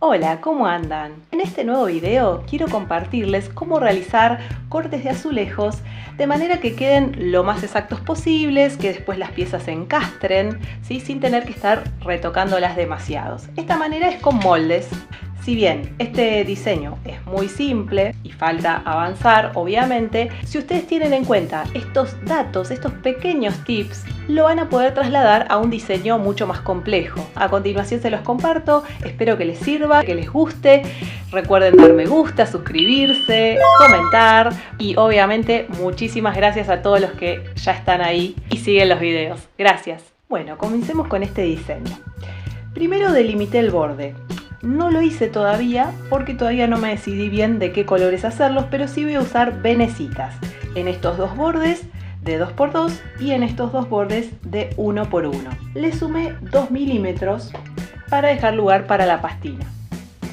Hola, ¿cómo andan? En este nuevo video quiero compartirles cómo realizar cortes de azulejos de manera que queden lo más exactos posibles, que después las piezas se encastren, ¿sí? Sin tener que estar retocándolas demasiados. Esta manera es con moldes. Si bien este diseño es muy simple y falta avanzar, obviamente, si ustedes tienen en cuenta estos datos, estos pequeños tips, lo van a poder trasladar a un diseño mucho más complejo. A continuación se los comparto, espero que les sirva, que les guste. Recuerden dar me gusta, suscribirse, comentar y obviamente muchísimas gracias a todos los que ya están ahí y siguen los videos. Gracias. Bueno, comencemos con este diseño. Primero delimité el borde. No lo hice todavía porque todavía no me decidí bien de qué colores hacerlos, pero sí voy a usar venecitas en estos dos bordes de 2×2 y en estos dos bordes de 1×1. Le sumé 2 milímetros para dejar lugar para la pastina.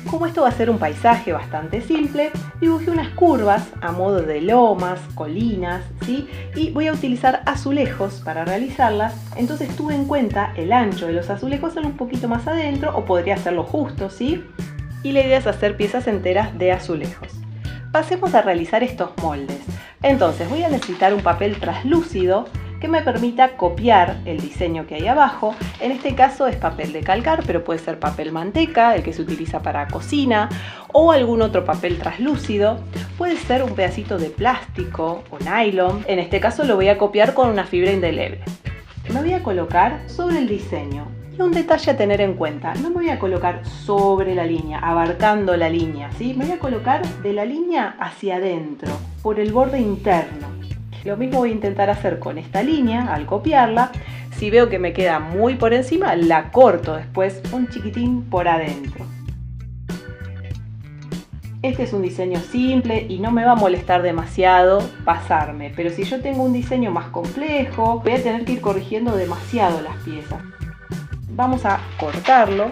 Como esto va a ser un paisaje bastante simple, dibujé unas curvas a modo de lomas, colinas, ¿sí? Y voy a utilizar azulejos para realizarlas, entonces tuve en cuenta el ancho de los azulejos hacerlo un poquito más adentro o podría hacerlo justo, ¿sí? Y la idea es hacer piezas enteras de azulejos. Pasemos a realizar estos moldes. Entonces voy a necesitar un papel translúcido que me permita copiar el diseño que hay abajo. En este caso es papel de calcar, pero puede ser papel manteca, el que se utiliza para cocina, o algún otro papel translúcido. Puede ser un pedacito de plástico o nylon. En este caso lo voy a copiar con una fibra indeleble. Me voy a colocar sobre el diseño. Y un detalle a tener en cuenta, no me voy a colocar sobre la línea, abarcando la línea, ¿sí? Me voy a colocar de la línea hacia adentro, por el borde interno. Lo mismo voy a intentar hacer con esta línea al copiarla. Si veo que me queda muy por encima, la corto después un chiquitín por adentro. Este es un diseño simple y no me va a molestar demasiado pasarme, pero si yo tengo un diseño más complejo, voy a tener que ir corrigiendo demasiado las piezas. Vamos a cortarlo.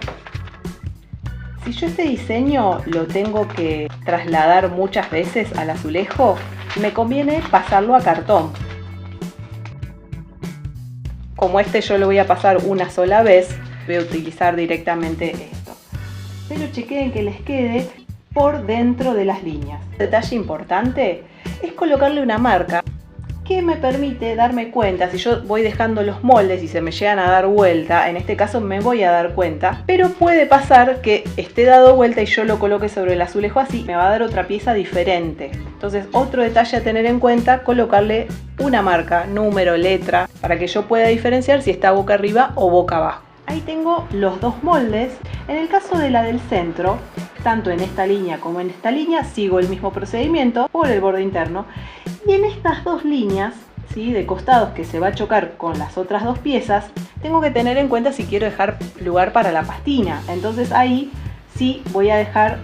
Si yo este diseño lo tengo que trasladar muchas veces al azulejo, me conviene pasarlo a cartón. Como este yo lo voy a pasar una sola vez, voy a utilizar directamente esto. Pero chequeen que les quede por dentro de las líneas. Detalle importante es colocarle una marca que me permite darme cuenta, si yo voy dejando los moldes y se me llegan a dar vuelta, en este caso me voy a dar cuenta, pero puede pasar que esté dado vuelta y yo lo coloque sobre el azulejo así, me va a dar otra pieza diferente. Entonces otro detalle a tener en cuenta, colocarle una marca, número, letra, para que yo pueda diferenciar si está boca arriba o boca abajo. Ahí tengo los dos moldes. En el caso de la del centro, tanto en esta línea como en esta línea, sigo el mismo procedimiento por el borde interno. Y en estas dos líneas, ¿sí?, de costados que se va a chocar con las otras dos piezas, tengo que tener en cuenta si quiero dejar lugar para la pastina. Entonces ahí sí voy a dejar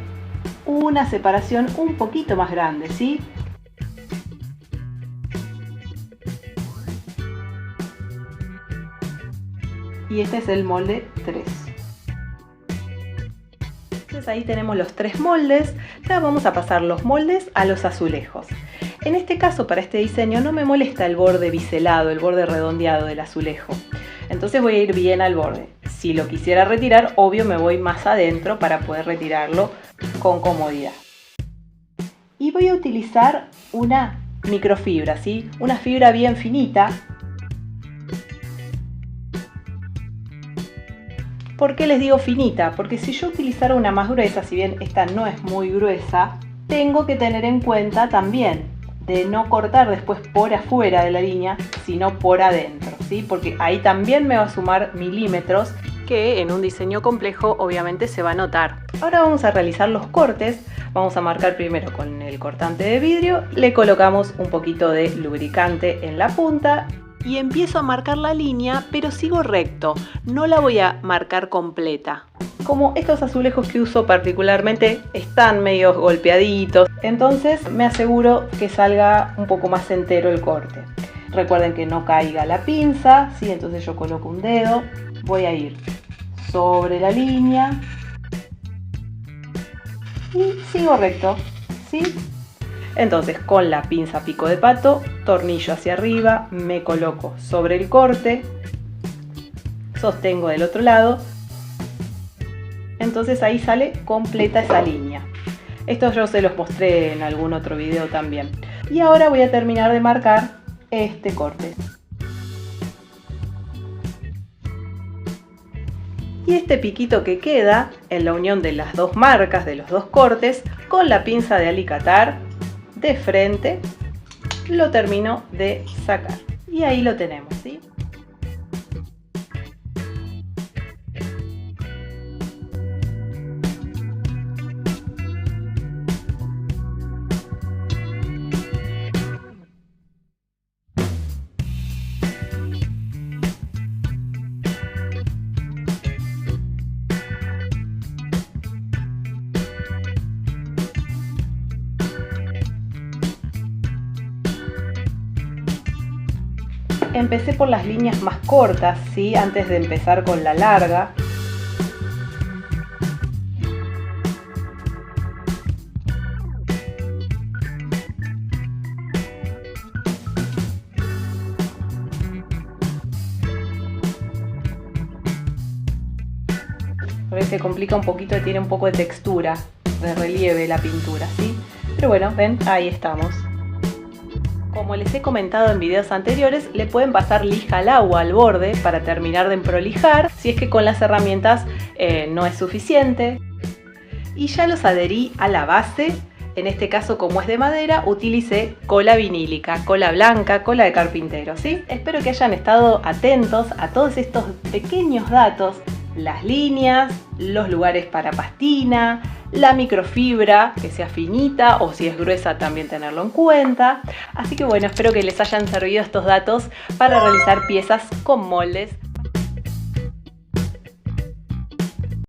una separación un poquito más grande, ¿sí? Y este es el molde 3. Entonces ahí tenemos los 3 moldes. Ya vamos a pasar los moldes a los azulejos. En este caso, para este diseño, no me molesta el borde biselado, el borde redondeado del azulejo. Entonces voy a ir bien al borde. Si lo quisiera retirar, obvio me voy más adentro para poder retirarlo con comodidad. Y voy a utilizar una microfibra, ¿sí? Una fibra bien finita. ¿Por qué les digo finita? Porque si yo utilizara una más gruesa, si bien esta no es muy gruesa, tengo que tener en cuenta también de no cortar después por afuera de la línea, sino por adentro, ¿sí? Porque ahí también me va a sumar milímetros que en un diseño complejo obviamente se va a notar. Ahora vamos a realizar los cortes. Vamos a marcar primero con el cortante de vidrio, le colocamos un poquito de lubricante en la punta y empiezo a marcar la línea, pero sigo recto, no la voy a marcar completa. Como estos azulejos que uso particularmente están medio golpeaditos, entonces me aseguro que salga un poco más entero el corte. Recuerden que no caiga la pinza, ¿sí? Entonces yo coloco un dedo, voy a ir sobre la línea y sigo recto, ¿sí? Entonces con la pinza pico de pato, tornillo hacia arriba, me coloco sobre el corte, sostengo del otro lado Entonces ahí sale completa esa línea. Esto yo se los mostré en algún otro video también. Y ahora voy a terminar de marcar este corte. Y este piquito que queda en la unión de las dos marcas, de los dos cortes, con la pinza de alicatar de frente, lo termino de sacar. Y ahí lo tenemos, ¿sí? Empecé por las líneas más cortas, ¿sí? Antes de empezar con la larga. A veces se complica un poquito, tiene un poco de textura, de relieve la pintura, ¿sí? Pero bueno, ven, ahí estamos. Como les he comentado en videos anteriores, le pueden pasar lija al agua al borde para terminar de emprolijar, si es que con las herramientas no es suficiente. Y ya los adherí a la base. En este caso, como es de madera, utilicé cola vinílica, cola blanca, cola de carpintero, ¿sí? Espero que hayan estado atentos a todos estos pequeños datos, las líneas, los lugares para pastina, la microfibra, que sea finita o si es gruesa también tenerlo en cuenta. Así que bueno, espero que les hayan servido estos datos para realizar piezas con moldes